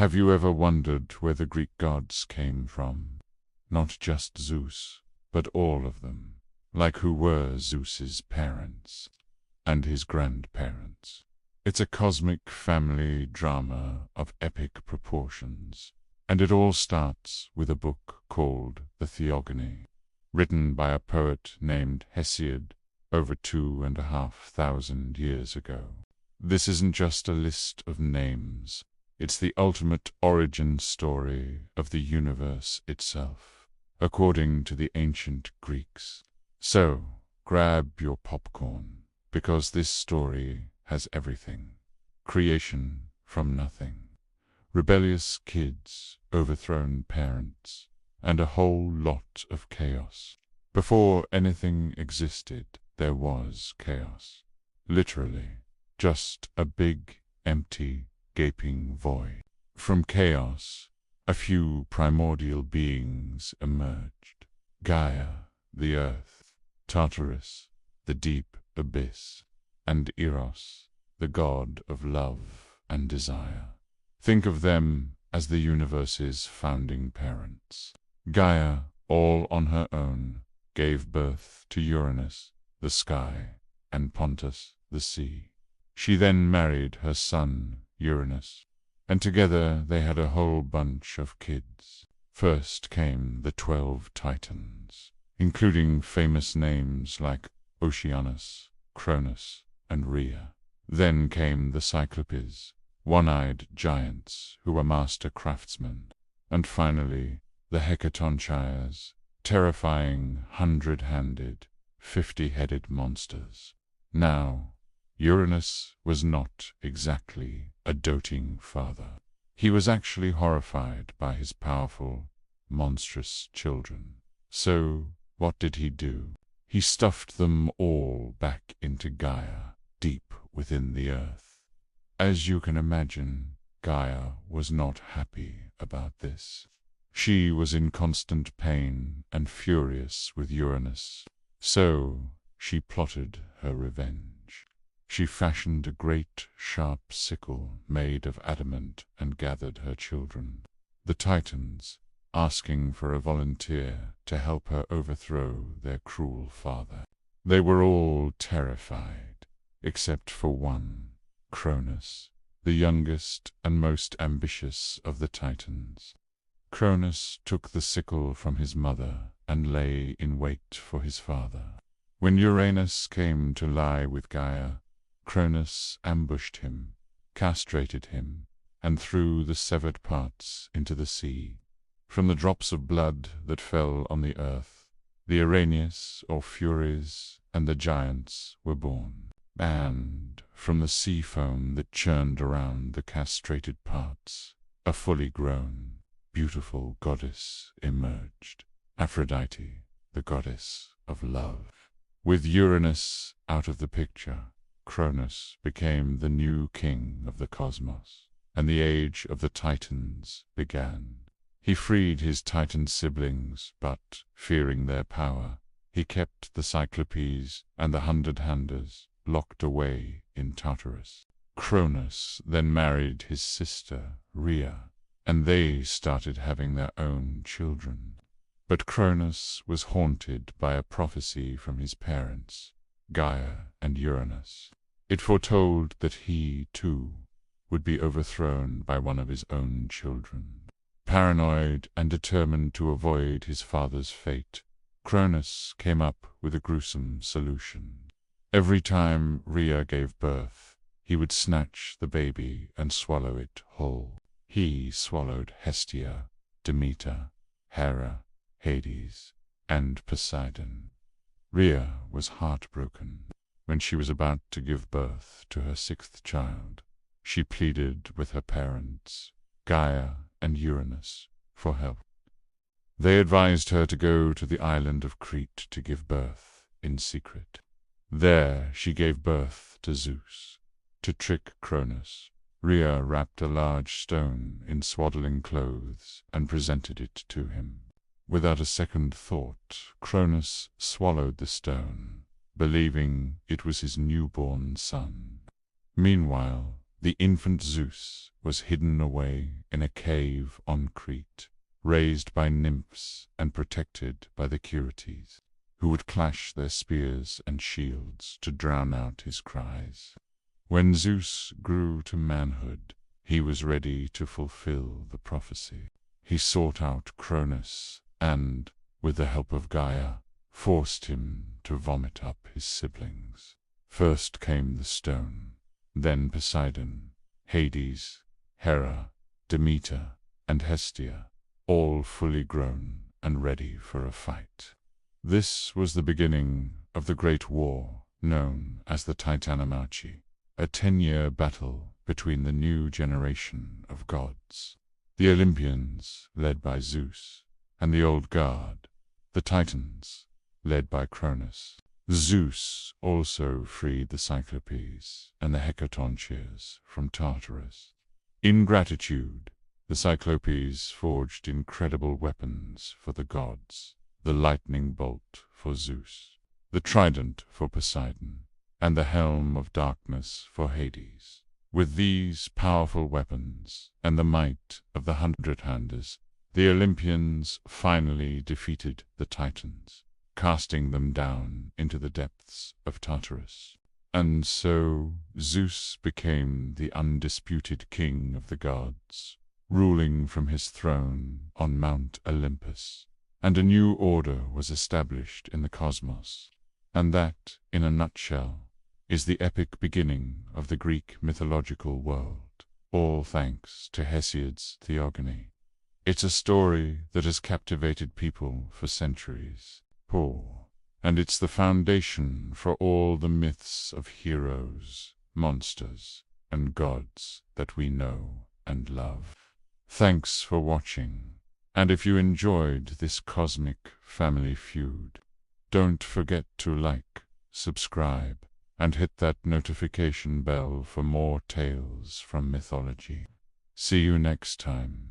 Have you ever wondered where the Greek gods came from? Not just Zeus, but all of them. Like who were Zeus's parents and his grandparents. It's a cosmic family drama of epic proportions, and it all starts with a book called the Theogony, written by a poet named Hesiod over 2,500 years ago. This isn't just a list of names. It's the ultimate origin story of the universe itself, according to the ancient Greeks. So, grab your popcorn, because this story has everything. Creation from nothing. Rebellious kids, overthrown parents, and a whole lot of chaos. Before anything existed, there was chaos. Literally, just a big, empty, gaping void. From chaos, a few primordial beings emerged. Gaia, the earth, Tartarus, the deep abyss, and Eros, the god of love and desire. Think of them as the universe's founding parents. Gaia, all on her own, gave birth to Uranus, the sky, and Pontus, the sea. She then married her son, Uranus, and together they had a whole bunch of kids. First came the 12 Titans, including famous names like Oceanus, Cronus, and Rhea. Then came the Cyclopes, one-eyed giants who were master craftsmen. And finally, the Hecatonchires, terrifying 100-handed, 50-headed monsters. Now, Uranus was not exactly a doting father. He was actually horrified by his powerful, monstrous children. So, what did he do? He stuffed them all back into Gaia, deep within the earth. As you can imagine, Gaia was not happy about this. She was in constant pain and furious with Uranus. So, she plotted her revenge. She fashioned a great, sharp sickle made of adamant and gathered her children, the Titans, asking for a volunteer to help her overthrow their cruel father. They were all terrified, except for one, Cronus, the youngest and most ambitious of the Titans. Cronus took the sickle from his mother and lay in wait for his father. When Uranus came to lie with Gaia, Cronus ambushed him, castrated him, and threw the severed parts into the sea. From the drops of blood that fell on the earth, the Araneas, or Furies, and the giants were born. And from the sea foam that churned around the castrated parts, a fully grown, beautiful goddess emerged, Aphrodite, the goddess of love. With Uranus out of the picture, Cronus became the new king of the cosmos, and the age of the Titans began. He freed his Titan siblings, but, fearing their power, he kept the Cyclopes and the 100-handers locked away in Tartarus. Cronus then married his sister, Rhea, and they started having their own children. But Cronus was haunted by a prophecy from his parents, Gaia and Uranus. It foretold that he, too, would be overthrown by one of his own children. Paranoid and determined to avoid his father's fate, Cronus came up with a gruesome solution. Every time Rhea gave birth, he would snatch the baby and swallow it whole. He swallowed Hestia, Demeter, Hera, Hades, and Poseidon. Rhea was heartbroken. When she was about to give birth to her 6th child, she pleaded with her parents, Gaia and Uranus, for help. They advised her to go to the island of Crete to give birth in secret. There she gave birth to Zeus. To trick Cronus, Rhea wrapped a large stone in swaddling clothes and presented it to him. Without a second thought, Cronus swallowed the stone, believing it was his newborn son. Meanwhile, the infant Zeus was hidden away in a cave on Crete, raised by nymphs and protected by the Curetes, who would clash their spears and shields to drown out his cries. When Zeus grew to manhood, he was ready to fulfill the prophecy. He sought out Cronus and, with the help of Gaia, forced him to vomit up his siblings. First came the stone, then Poseidon, Hades, Hera, Demeter, and Hestia, all fully grown and ready for a fight. This was the beginning of the great war known as the Titanomachy, a 10-year battle between the new generation of gods, the Olympians, led by Zeus, and the old guard, the Titans, led by Cronus. Zeus also freed the Cyclopes and the Hecatoncheires from Tartarus. In gratitude, the Cyclopes forged incredible weapons for the gods, the lightning bolt for Zeus, the trident for Poseidon, and the helm of darkness for Hades. With these powerful weapons and the might of the 100-handers, the Olympians finally defeated the Titans, casting them down into the depths of Tartarus. And so Zeus became the undisputed king of the gods, ruling from his throne on Mount Olympus, and a new order was established in the cosmos. And that, in a nutshell, is the epic beginning of the Greek mythological world, all thanks to Hesiod's Theogony. It's a story that has captivated people for centuries, and it's the foundation for all the myths of heroes, monsters, and gods that we know and love. Thanks for watching, and if you enjoyed this cosmic family feud, don't forget to like, subscribe, and hit that notification bell for more tales from mythology. See you next time.